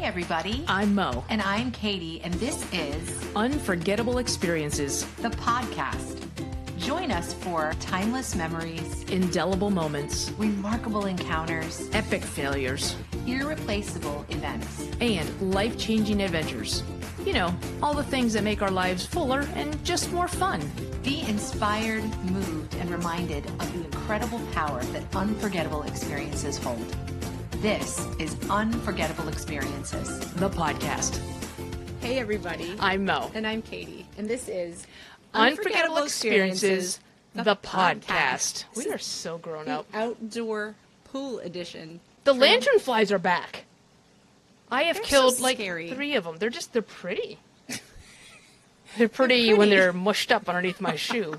Hey everybody. I'm Mo. And I'm Katy, and this is Unforgettable Experiences, the podcast. Join us for timeless memories, indelible moments, remarkable encounters, epic failures, irreplaceable events, and life-changing adventures. You know, all the things that make our lives fuller and just more fun. Be inspired, moved, and reminded of the incredible power that unforgettable experiences hold. This is Unforgettable Experiences, the podcast. Hey everybody. I'm Mo. And I'm Katy. And this is Unforgettable Experiences, the podcast. We are so grown the up. outdoor pool edition. The lanternflies are back. I have They're killed so like scary. 3 of them. They're pretty. They're pretty when they're mushed up underneath my shoe.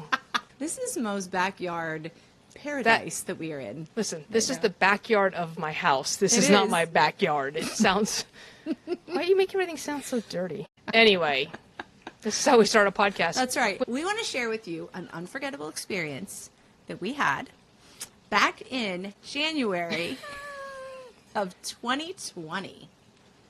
This is Mo's backyard paradise that we are in. Listen, this is the backyard of my house. This It is not is. my backyard. It sounds... Why do you make everything sound so dirty? Anyway, this is how we start a podcast. That's right. We want to share with you an unforgettable experience that we had back in January of 2020.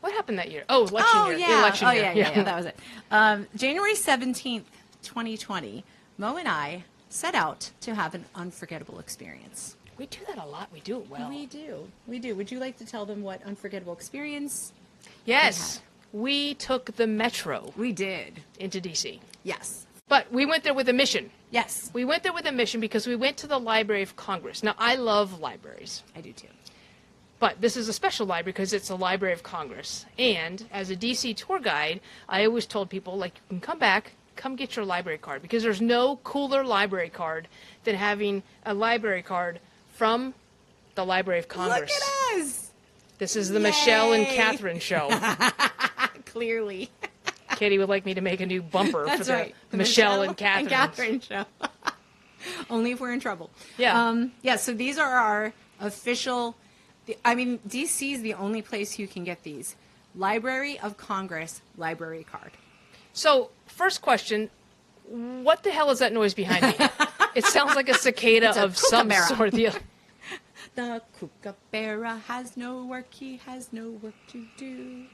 What happened that year? Oh, election year. The election year. Yeah, that was it. January 17th, 2020, Mo and I set out to have an unforgettable experience. We do that a lot. We do it well. We do. Would you like to tell them what unforgettable experience? Yes. We took the metro We did. into D.C. Yes. But we went there with a mission. Yes. We went there with a mission because we went to the Library of Congress. Now, I love libraries. I do too. But this is a special library because it's a Library of Congress. And as a DC tour guide, I always told people, like, you can come back, come get your library card. Because there's no cooler library card than having a library card from the Library of Congress. Look at us! This is the Michelle and Yay. Catherine show. Clearly. Katy would like me to make a new bumper for That's the right. The Michelle and Catherine. show. Only if we're in trouble. Yeah. So these are our official... DC is the only place you can get these. Library of Congress library card. So, first question, what the hell is that noise behind me? It sounds like a cicada It's a of some kookaburra. sort. The kookaburra has no work, he has no work to do.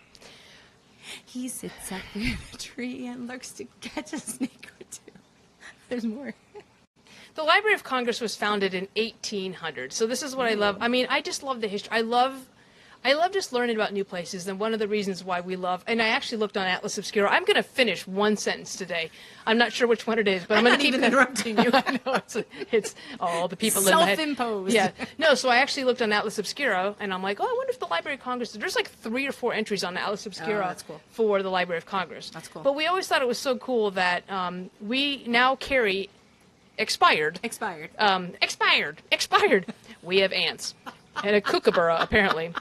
He sits up in a tree and lurks to catch a snake or two. There's more. The Library of Congress was founded in 1800. So this is what I love. I mean, I just love the history. I love just learning about new places. And one of the reasons why we love, and I actually looked on Atlas Obscura. I'm going to finish one sentence today. I'm not sure which one it is, but I'm going to keep interrupting you. I know it's all the people in my head. Self-imposed. Yeah. No, so I actually looked on Atlas Obscura, and I'm like, oh, I wonder if the Library of Congress, there's like 3 or 4 entries on Atlas Obscura that's cool. for the Library of Congress. That's cool. But we always thought it was so cool that we now carry expired. We have ants and a kookaburra, apparently.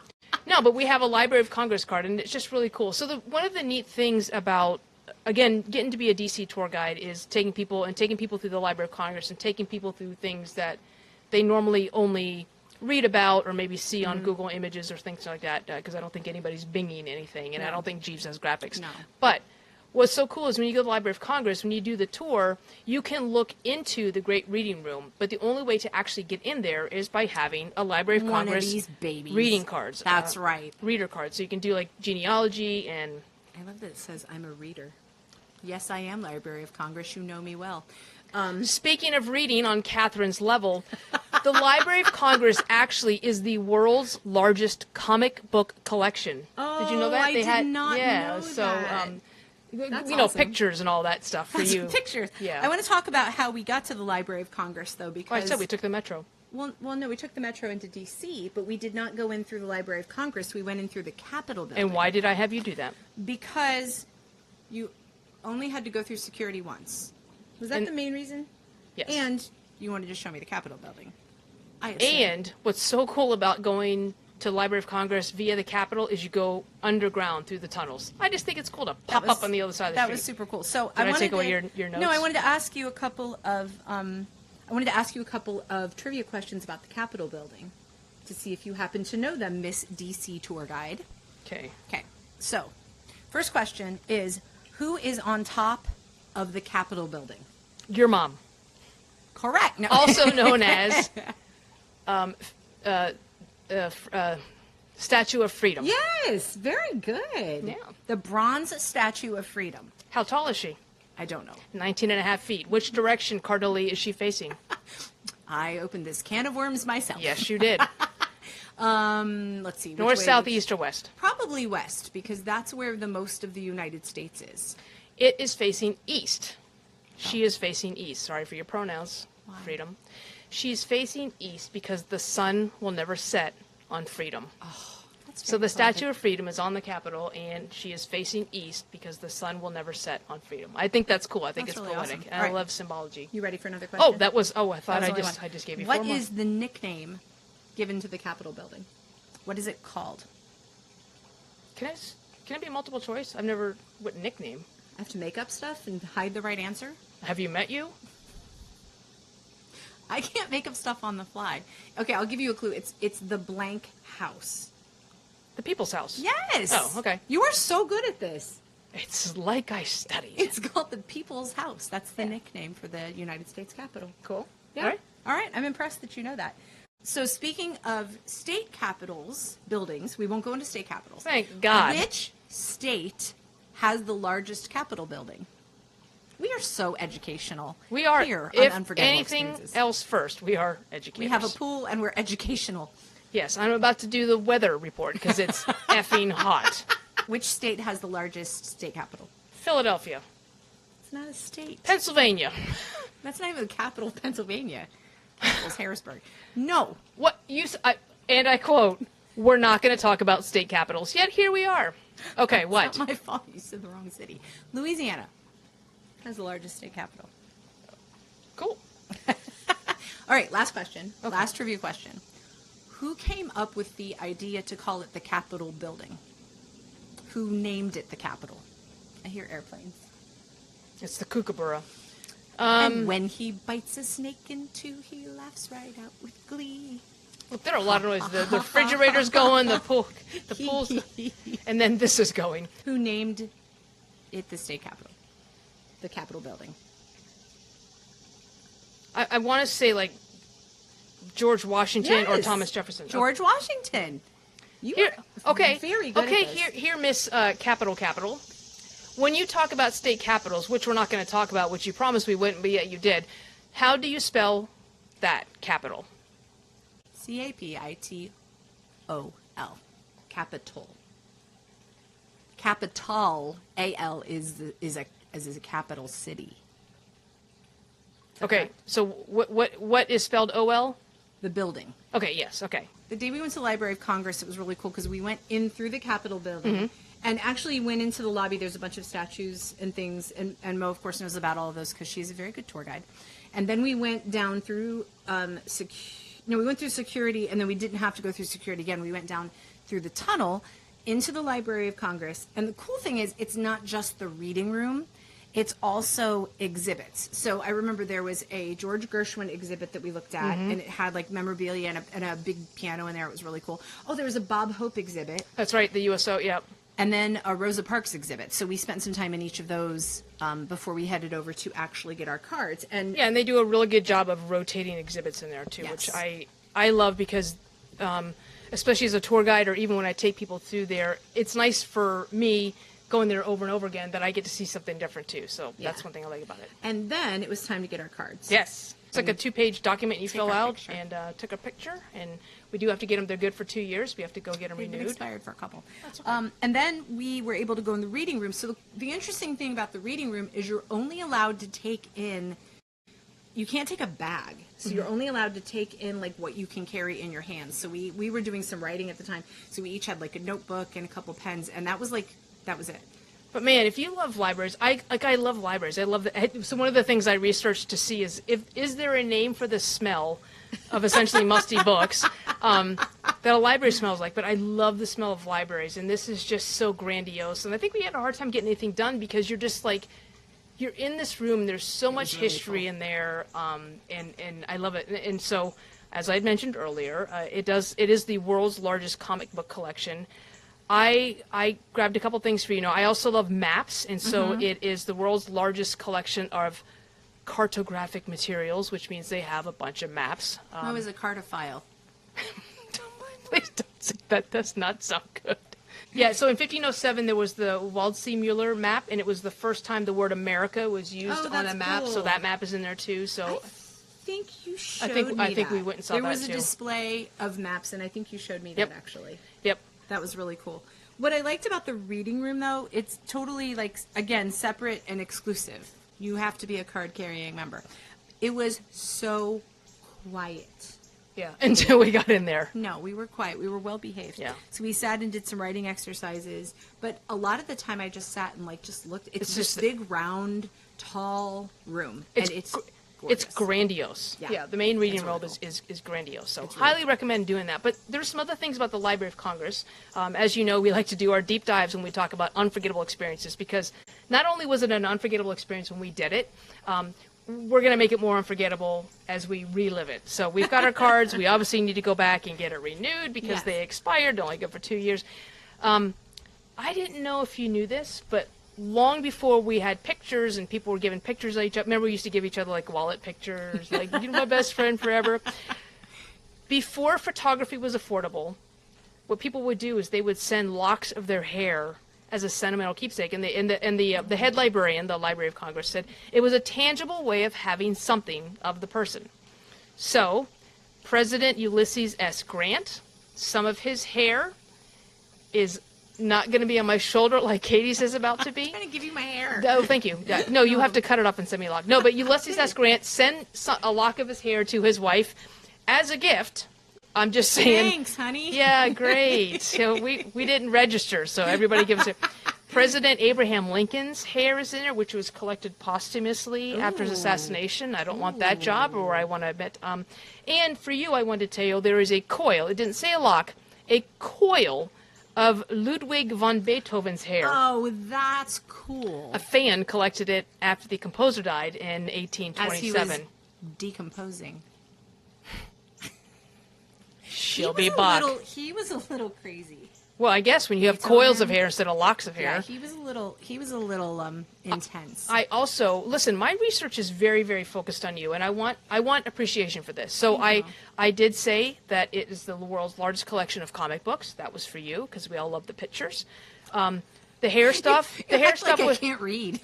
No, but we have a Library of Congress card, and it's just really cool. So one of the neat things about, again, getting to be a DC tour guide is taking people through the Library of Congress and taking people through things that they normally only read about or maybe see on Google Images or things like that, because I don't think anybody's binging anything, and I don't think Jeeves has graphics. No. But what's so cool is when you go to the Library of Congress, when you do the tour, you can look into the Great Reading Room, but the only way to actually get in there is by having a Library of One of Congress these babies. reading cards. That's right. Reader cards. So you can do like genealogy and... I love that it says I'm a reader. Yes, I am Library of Congress. You know me well. Speaking of reading on Catherine's level, the Library of Congress actually is the world's largest comic book collection. Did you know that? I did not know so, that. That's awesome. pictures and all that stuff for you. Pictures. Yeah. I want to talk about how we got to the Library of Congress, though, because... Well, I said we took the metro. Well, no, we took the metro into D.C., but we did not go in through the Library of Congress. We went in through the Capitol building. And why did I have you do that? Because you only had to go through security once. Was that And- the main reason? Yes. And you wanted to show me the Capitol building. I assume. And what's so cool about going to the Library of Congress via the Capitol is you go underground through the tunnels. I just think it's cool to pop up on the other side of the street. That was super cool. So Did I wanted take away to- your notes? No, I wanted to ask you a couple of trivia questions about the Capitol building to see if you happen to know them, Miss DC tour guide. Okay. Okay. So, first question is, who is on top of the Capitol building? Your mom. Correct. No. Also known as Statue of Freedom. Yes, very good. Yeah. The bronze Statue of Freedom. How tall is she? I don't know. 19.5 feet. Which direction cardinally is she facing? I opened this can of worms myself. Yes, you did. Let's see. North, south, east, or west? Probably west, because that's where the most of the United States is. It is facing east. She is facing east. Sorry for your pronouns, Freedom. She's facing east because the sun will never set on freedom. Oh, that's So the very Statue poetic. of Freedom is on the Capitol, and she is facing east because the sun will never set on freedom. I think that's cool. I think That's it's really poetic. awesome. And All right. I love symbology. You ready for another question? Oh, that was. Oh, I thought That was only I one. just gave you What 4 more. is the nickname given to the Capitol building? What is it called? Can it be multiple choice? I've never. What nickname? I have to make up stuff and hide the right answer? Have you met you? I can't make up stuff on the fly. Okay, I'll give you a clue. It's the blank house. The People's House. Yes. Oh, okay. You are so good at this. It's like I studied. It's called the People's House. That's the nickname for the United States Capitol. cool. Yeah. All right. All right. I'm impressed that you know that. So speaking of state capitals, buildings, we won't go into state capitals. Thank God. Which state has the largest Capitol building? We are so educational. We are. Here on If Unforgettable anything Experiences. else first, we are educators. We have a pool and we're educational. Yes, I'm about to do the weather report because it's effing hot. Which state has the largest state capital? Philadelphia. It's not a state. Pennsylvania. That's not even the capital of Pennsylvania. It's Harrisburg. No. What you and I quote, we're not going to talk about state capitals. Yet here we are. Okay, what? It's not my fault. You said the wrong city. Louisiana has the largest state capital. Cool. All right, last question. Okay. Last trivia question. Who came up with the idea to call it the Capitol building? Who named it the Capitol? I hear airplanes. It's the Kookaburra. And when he bites a snake in two, he laughs right out with glee. Look, there are a lot of noises. The refrigerator's going, the pool's, and then this is going. Who named it the state capitol? The Capitol building. I want to say like George Washington or Yes. Thomas Jefferson. George Washington. You Here, are okay, very good okay. at this. Here, Miss Capital. When you talk about state capitals, which we're not going to talk about, which you promised we wouldn't, but yet you did, how do you spell that capital? Capitol. Capitol. Capital. A-L is a capital city. Okay, so what is spelled O-L? The building. Okay, yes, okay. The day we went to the Library of Congress, it was really cool because we went in through the Capitol building and actually went into the lobby. There's a bunch of statues and things, and Mo, of course, knows about all of those because she's a very good tour guide. And then we went down through we went through security, and then we didn't have to go through security again. We went down through the tunnel into the Library of Congress. And the cool thing is, it's not just the reading room. It's also exhibits. So I remember there was a George Gershwin exhibit that we looked at, and it had like memorabilia and a big piano in there. It was really cool. Oh, there was a Bob Hope exhibit. That's right, the USO, yep. And then a Rosa Parks exhibit. So we spent some time in each of those before we headed over to actually get our cards. And Yeah, and they do a really good job of rotating exhibits in there too, Yes. which I love because, especially as a tour guide or even when I take people through there, it's nice for me going there over and over again that I get to see something different too. So that's one thing I like about it. And then it was time to get our cards. Yes. It's like a 2-page document you fill our out picture. and took a picture. And we do have to get them. They're good for 2 years. We have to go get them They've been renewed. expired for a couple. That's okay. And then we were able to go in the reading room. So the interesting thing about the reading room is you're only allowed to take in, you can't take a bag. So you're only allowed to take in like what you can carry in your hands. So we were doing some writing at the time. So we each had like a notebook and a couple pens. And that was it. But man, if you love libraries, I love libraries. I love so one of the things I researched to see is there a name for the smell of essentially musty books that a library smells like? But I love the smell of libraries, and this is just so grandiose. And I think we had a hard time getting anything done because you're just like, you're in this room. There's so much history in there, and I love it. And so, as I had mentioned earlier, it is the world's largest comic book collection. I grabbed a couple things for you. I also love maps, and so it is the world's largest collection of cartographic materials, which means they have a bunch of maps. I was a cartophile. Please don't say that. Does not sound good. Yeah, so in 1507 there was the Waldseemüller map, and it was the first time the word America was used on a map. Cool. So that map is in there too. So I think you showed me I think that. we went and saw there that was a too. display of maps, and I think you showed me Yep. that actually. Yep. That was really cool. What I liked about the reading room, though, it's totally, like, again, separate and exclusive. You have to be a card-carrying member. It was so quiet. Yeah. Until we got in there. No, we were quiet. We were well-behaved. Yeah. So we sat and did some writing exercises. But a lot of the time I just sat and, like, just looked. It's this big, round, tall room. And it's gorgeous. It's grandiose. Yeah. The main reading It's really room cool. is grandiose. So It's really highly recommend doing that. But there's some other things about the Library of Congress. As you know, we like to do our deep dives when we talk about unforgettable experiences, because not only was it an unforgettable experience when we did it, we're going to make it more unforgettable as we relive it. So we've got our cards. We obviously need to go back and get it renewed because Yes. they expired. They're only good for 2 years. I didn't know if you knew this, but long before we had pictures and people were giving pictures of each other, remember we used to give each other like wallet pictures, like, you're my best friend forever. Before photography was affordable, what people would do is they would send locks of their hair as a sentimental keepsake. And the head librarian, the Library of Congress, said it was a tangible way of having something of the person. So, President Ulysses S. Grant, some of his hair is not going to be on my shoulder like Katie's is about to be. I'm trying to give you my hair. Oh, thank you. Yeah, no, you have to cut it off and send me a lock. No, but Ulysses S. Grant sent a lock of his hair to his wife as a gift. I'm just saying. Thanks, honey. Yeah, great. So we didn't register, so everybody gives it. President Abraham Lincoln's hair is in there, which was collected posthumously after his assassination. I don't want that job, or I want to admit. And for you, I wanted to tell you there is a coil. It didn't say a lock. A coil of Ludwig von Beethoven's hair. Oh, that's cool. A fan collected it after the composer died in 1827. As he was decomposing. She'll be back. He was a little crazy. Well, I guess when you have coils of hair instead of locks of hair. Yeah, he was a little intense. I also listen. My research is very, very focused on you, and I want appreciation for this. So I did say that it is the world's largest collection of comic books. That was for you because we all love the pictures. The hair stuff. The hair stuff like was. I can't read.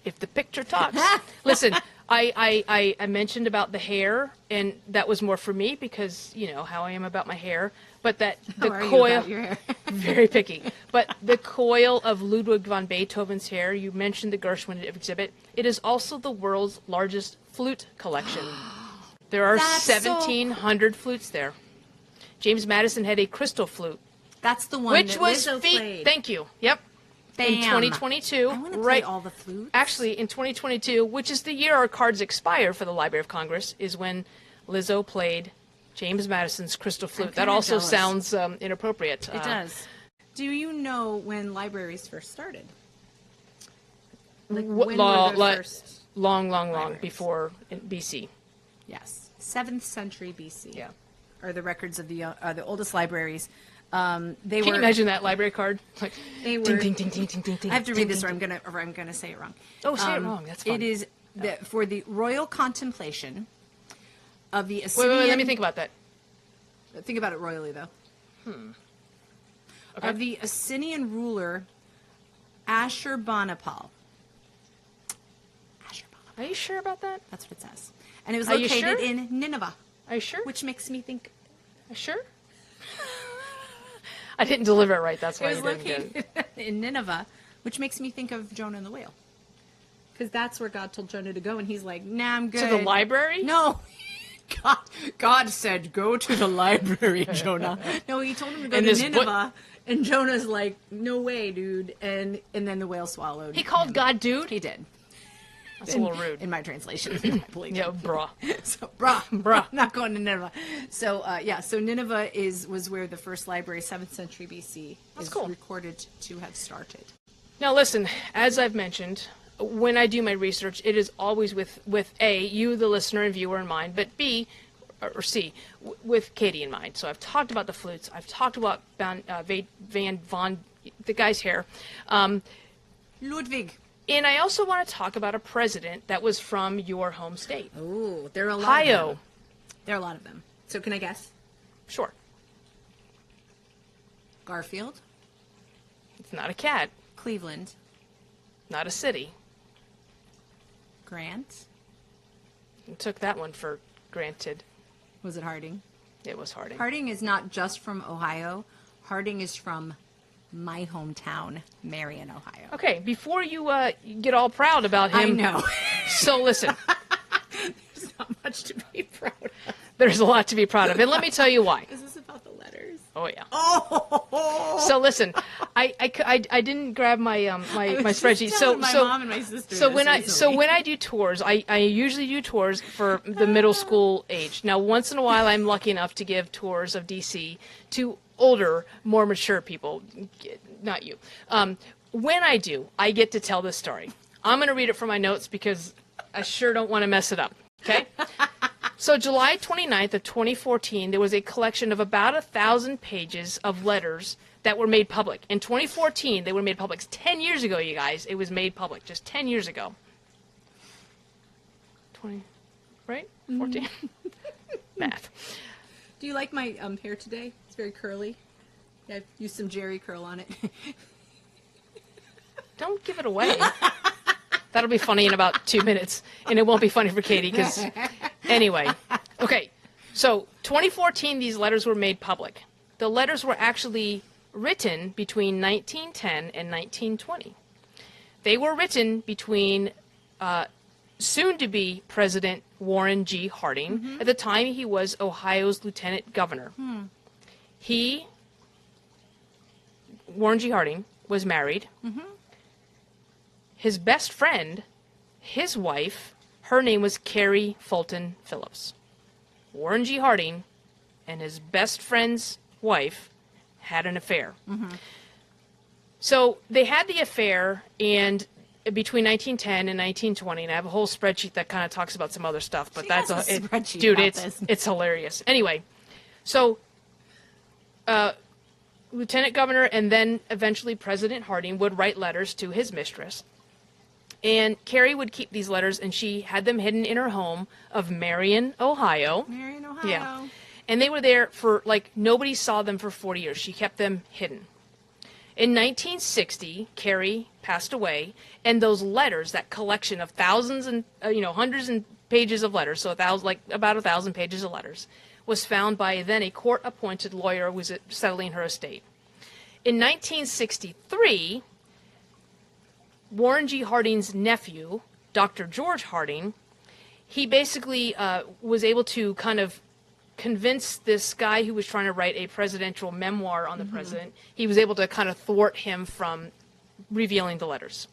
If the picture talks. Listen, I mentioned about the hair, and that was more for me because you know how I am about my hair. But that the How are you coil, about your hair? very picky. But the coil of Ludwig von Beethoven's hair, you mentioned the Gershwin exhibit. It is also the world's largest flute collection. There are That's so 1,700 flutes there. James Madison had a crystal flute, That's the one which that was Lizzo played. Thank you. Yep. In Bam. 2022, I want to play right? all the flutes. Actually, in 2022, which is the year our cards expire for the Library of Congress, is when Lizzo played James Madison's crystal flute. That kinda also jealous. sounds inappropriate. It does. Do you know when libraries first started? Like when were the first? Long libraries? before in BC. Yes, 7th century BC. Yeah. Are the records of the oldest libraries. They Can were. you imagine that library card? Like, They ding, were- ding, ding, ding, ding, ding, ding. I have to ding, read this, ding, or I'm gonna say it wrong. Oh, say it wrong. That's fine. It is for the royal contemplation of the Wait, Assyrian. let me think about that. Think about it royally, though. Okay. Of the Assyrian ruler Ashurbanipal. Are you sure about that? That's what it says. And it was Are you located sure? in Nineveh, Are you sure? which makes me think Are you sure? I didn't deliver it right. That's it why was you didn't get it. located in Nineveh, which makes me think of Jonah and the whale. Because that's where God told Jonah to go, and he's like, nah, I'm good. To the library? No. God said, go to the library, Jonah. No, he told him to go And to this Nineveh, and Jonah's like, no way, dude. And then the whale swallowed He called him. God dude? He did. That's a little rude. In my translation. Yeah, bruh. So, bruh, Bruh. I'm not going to Nineveh. So, so Nineveh was where the first library, 7th century BC, That's is cool. recorded to have started. Now listen, as I've mentioned, when I do my research, it is always with A, you, the listener and viewer in mind, but B, or C, with Katie in mind. So I've talked about the flutes. I've talked about Van Von, the guy's hair. Ludwig. And I also want to talk about a president that was from your home state. Oh, there are a lot. Ohio. There are a lot of them. So can I guess? Sure. Garfield. It's not a cat. Cleveland. Not a city. Grant. I took that one for granted. Was it Harding? It was Harding. Harding is not just from Ohio. Harding is from my hometown, Marion, Ohio. Okay, before you get all proud about him. I know. So listen. There's not much to be proud of. There's a lot to be proud of. And let me tell you why. Is this about the letters? Oh, yeah. Oh! So listen, I didn't grab my my spreadsheet. So my mom and my sister so when I do tours, I usually do tours for the middle school age. Now, once in a while, I'm lucky enough to give tours of DC to older, more mature people. Not you. When I do, I get to tell this story. I'm going to read it from my notes because I sure don't want to mess it up. Okay. So July 29th of 2014, there was a collection of about 1,000 pages of letters that were made public. In 2014, they were made public. 10 years ago, you guys, it was made public. Just 10 years ago. 20, right? 14? Math. Do you like my hair today? It's very curly. Yeah, I've used some Jerry curl on it. Don't give it away. That'll be funny in about 2 minutes, and it won't be funny for Katie because, anyway. Okay, so 2014, these letters were made public. The letters were actually written between 1910 and 1920. They were written between soon-to-be President Warren G. Harding. Mm-hmm. At the time, he was Ohio's lieutenant governor. Warren G. Harding, was married. Mm-hmm. His best friend, his wife, her name was Carrie Fulton Phillips. Warren G. Harding and his best friend's wife had an affair. Mm-hmm. So they had the affair and between 1910 and 1920, and I have a whole spreadsheet that kind of talks about some other stuff, but it's hilarious. Anyway, so Lieutenant Governor and then eventually President Harding would write letters to his mistress. And Carrie would keep these letters, and she had them hidden in her home of Marion, Ohio. Marion, Ohio. Yeah. And they were there for, nobody saw them for 40 years. She kept them hidden. In 1960, Carrie passed away, and those letters, that collection of thousands and, hundreds and pages of letters, so about 1,000 pages of letters, was found by then a court-appointed lawyer who was settling her estate. In 1963... Warren G. Harding's nephew, Dr. George Harding, he basically was able to kind of convince this guy who was trying to write a presidential memoir on the president, he was able to kind of thwart him from revealing the letters.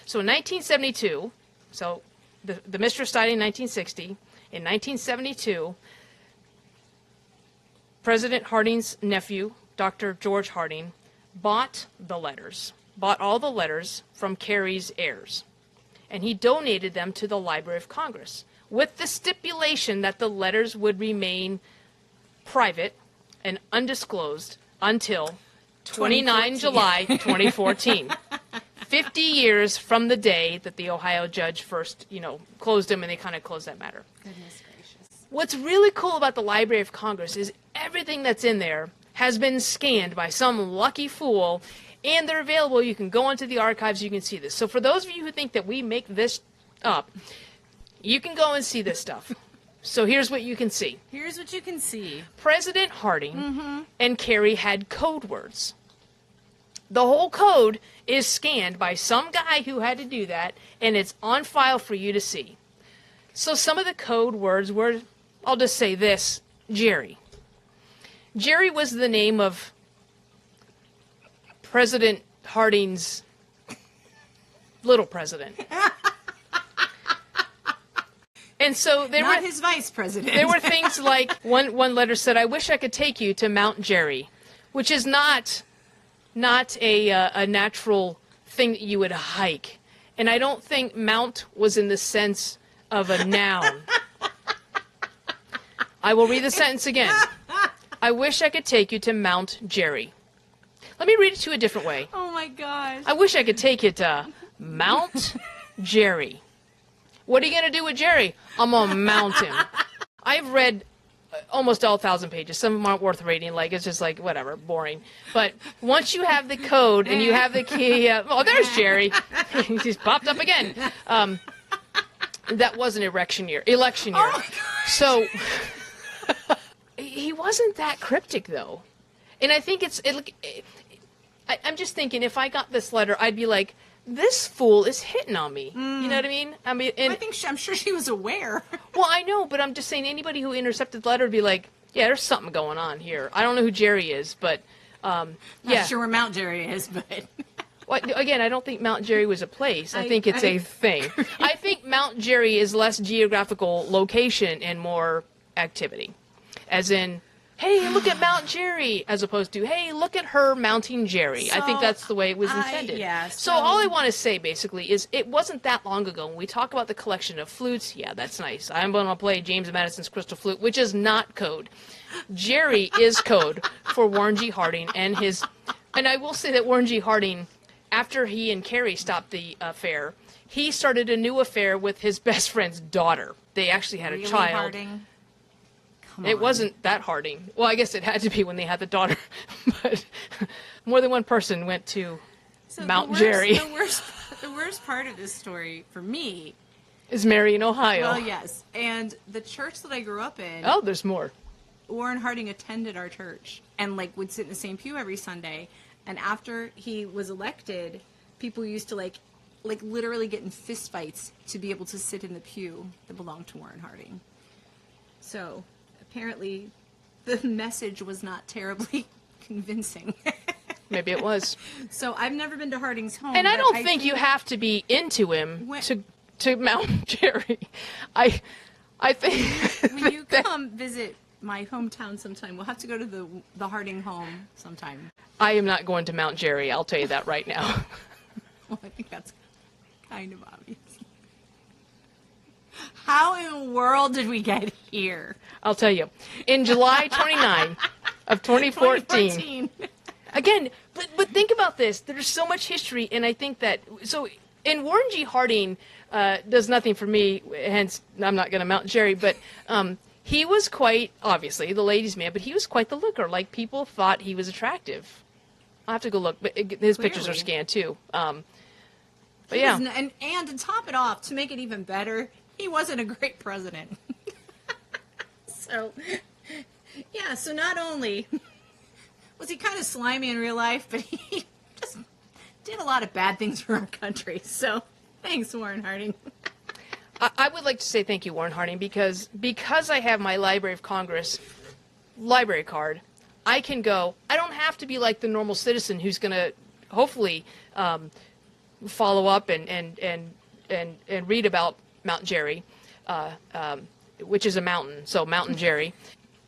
So in 1972, so the mistress died in 1960. In 1972, President Harding's nephew, Dr. George Harding, bought all the letters from Carrie's heirs, and he donated them to the Library of Congress with the stipulation that the letters would remain private and undisclosed until 29 July 2014. 50 years from the day that the Ohio judge first, closed them, and they kind of closed that matter. Goodness gracious. What's really cool about the Library of Congress is everything that's in there has been scanned by some lucky fool, and they're available. You can go into the archives. You can see this. So for those of you who think that we make this up, you can go and see this stuff. So here's what you can see. Here's what you can see. President Harding and Carrie had code words. The whole code is scanned by some guy who had to do that, and it's on file for you to see. So some of the code words were, I'll just say this, Jerry. Jerry was the name of President Harding's little president. And so there Not were his vice president. There were things like one letter said, "I wish I could take you to Mount Jerry," which is not a natural thing that you would hike. And I don't think mount was in the sense of a noun. I will read the sentence again. I wish I could take you to Mount Jerry. Let me read it to you a different way. Oh my gosh. I wish I could take you to Mount Jerry. What are you going to do with Jerry? I'm going to mount him. I've read almost all 1,000 pages. Some of them aren't worth reading. Like, it's just like, whatever, boring. But once you have the code and you have the key, oh, there's Jerry. He's popped up again. That was an election year. Oh, so he wasn't that cryptic, though. And I think I'm just thinking, if I got this letter, I'd be like, this fool is hitting on me. You know what I mean? I'm sure she was aware. Well, I know, but I'm just saying anybody who intercepted the letter would be like, yeah, there's something going on here. I don't know who Jerry is, but Not sure where Mount Jerry is, but... Well, again, I don't think Mount Jerry was a place. I think it's a thing. I think Mount Jerry is less geographical location and more activity. As in, hey, look at Mount Jerry, as opposed to, hey, look at her mounting Jerry. I think that's the way it was intended. So all I want to say, basically, is it wasn't that long ago when we talk about the collection of flutes. Yeah, that's nice. I'm going to play James Madison's Crystal Flute, which is not code. Jerry is code for Warren G. Harding and his... And I will say that Warren G. Harding, after he and Carrie stopped the affair, he started a new affair with his best friend's daughter. They actually had a child. Harding? It wasn't that Harding. Well, I guess it had to be when they had the daughter. But more than one person went to Mount Jerry. The worst part of this story, for me... is Marion, Ohio. Well, yes. And the church that I grew up in... Oh, there's more. Warren Harding attended our church and, like, would sit in the same pew every Sunday. And after he was elected, people used to, like literally get in fist fights to be able to sit in the pew that belonged to Warren Harding. So... apparently, the message was not terribly convincing. Maybe it was. So I've never been to Harding's home. And I don't think you have to be into him to Mount Jerry. I think when you come visit my hometown sometime, we'll have to go to the Harding home sometime. I am not going to Mount Jerry. I'll tell you that right now. Well, I think that's kind of obvious. How in the world did we get here? I'll tell you. In July 29 of 2014. Again, but think about this. There's so much history, and I think that... So, and Warren G. Harding does nothing for me, hence I'm not going to Mount Jerry, but he was quite, obviously, the ladies' man, but he was quite the looker. Like, people thought he was attractive. I'll have to go look, but his pictures are scanned, too. But yeah. And to top it off, to make it even better... he wasn't a great president. So, yeah, so not only was he kind of slimy in real life, but he just did a lot of bad things for our country. So, thanks, Warren Harding. I would like to say thank you, Warren Harding, because I have my Library of Congress library card, I can go. I don't have to be like the normal citizen who's going to hopefully follow up and read about Mount Jerry, which is a mountain, so Mountain Jerry.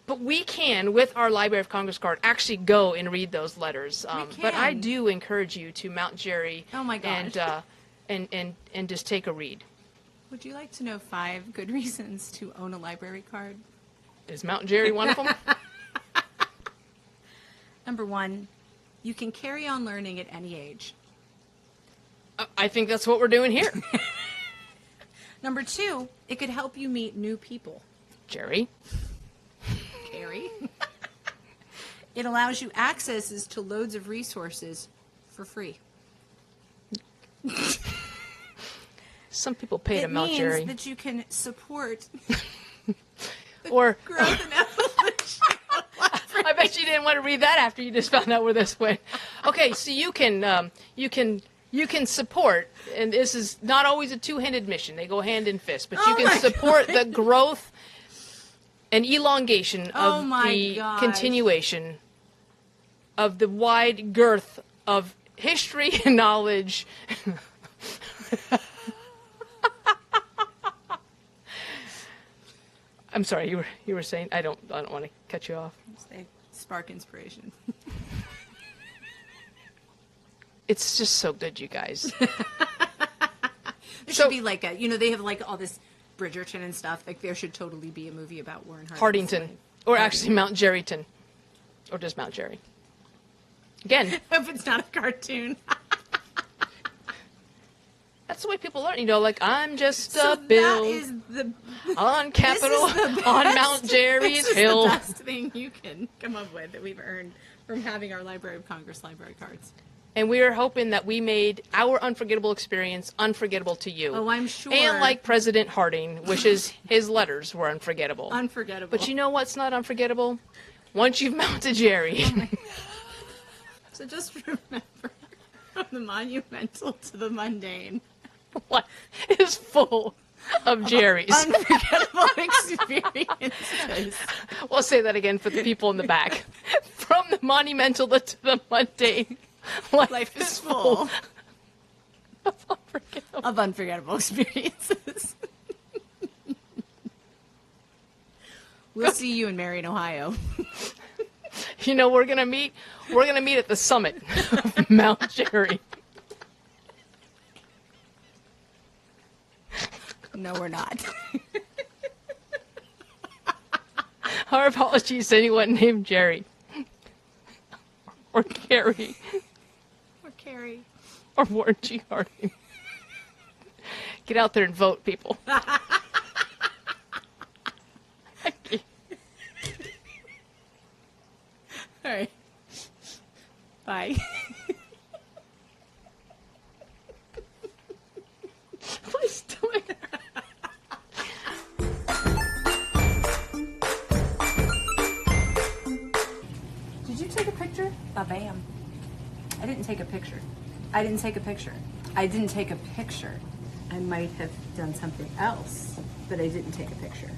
But we can, with our Library of Congress card, actually go and read those letters. But I do encourage you to Mount Jerry. Oh my gosh. And just take a read. Would you like to know 5 good reasons to own a library card? Is Mount Jerry one of them? Number 1, you can carry on learning at any age. I think that's what we're doing here. Number 2, it could help you meet new people. Jerry. Carrie. It allows you accesses to loads of resources for free. Some people pay to Mount Jerry. It means that you can support or growth and evolution. I bet you didn't want to read that after you just found out where this went. Okay, so you can support, and this is not always a two-handed mission. They go hand in fist, but you can support the growth and elongation of the continuation of the wide girth of history and knowledge. I'm sorry, you were saying. I don't want to cut you off. They spark inspiration. It's just so good, you guys. There should be like they have like all this Bridgerton and stuff. Like there should totally be a movie about Warren Hardington. Or actually Mount Jerryton. Or just Mount Jerry. Again. If it's not a cartoon. that's the way people learn. You know, like, I'm just So a bill that is the on Capitol, this is the on best- Mount Jerry's this is Hill. the best thing you can come up with that we've earned from having our Library of Congress library cards. And we are hoping that we made our unforgettable experience unforgettable to you. Oh, I'm sure. And like President Harding wishes his letters were unforgettable. Unforgettable. But you know what's not unforgettable? Once you've mounted Jerry. So just remember, from the monumental to the mundane. Life is full of Jerry's. Unforgettable experiences. We'll say that again for the people in the back. From the monumental to the mundane, Life is full of unforgettable. of unforgettable experiences. We'll see you in Marion, Ohio. You know, we're gonna meet at the summit of Mount Jerry. No, we're not. Our apologies to anyone named Jerry. Or Carrie. Or Carrie. Or Warren G. Harding. Get out there and vote, people. All right. Bye. Please do it. Did you take a picture? Ba-bam. I didn't take a picture. I didn't take a picture. I didn't take a picture. I might have done something else, but I didn't take a picture.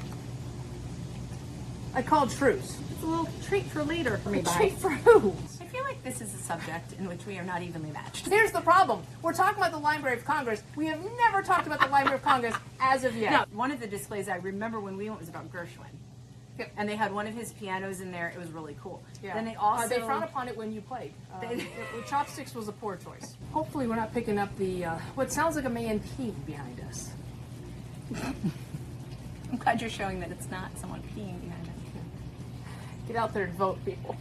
I called truce. It's a little treat for later for me. A treat for who? I feel like this is a subject in which we are not evenly matched. Here's the problem. We're talking about the Library of Congress. We have never talked about the Library of Congress as of yet. No, one of the displays I remember when we went was about Gershwin. Yep. And they had one of his pianos in there. It was really cool. Yeah. Then they also they frown upon it when you played. They- Chopsticks was a poor choice. Hopefully we're not picking up the what sounds like a man peeing behind us. I'm glad you're showing that it's not someone peeing behind us. Get out there and vote, people.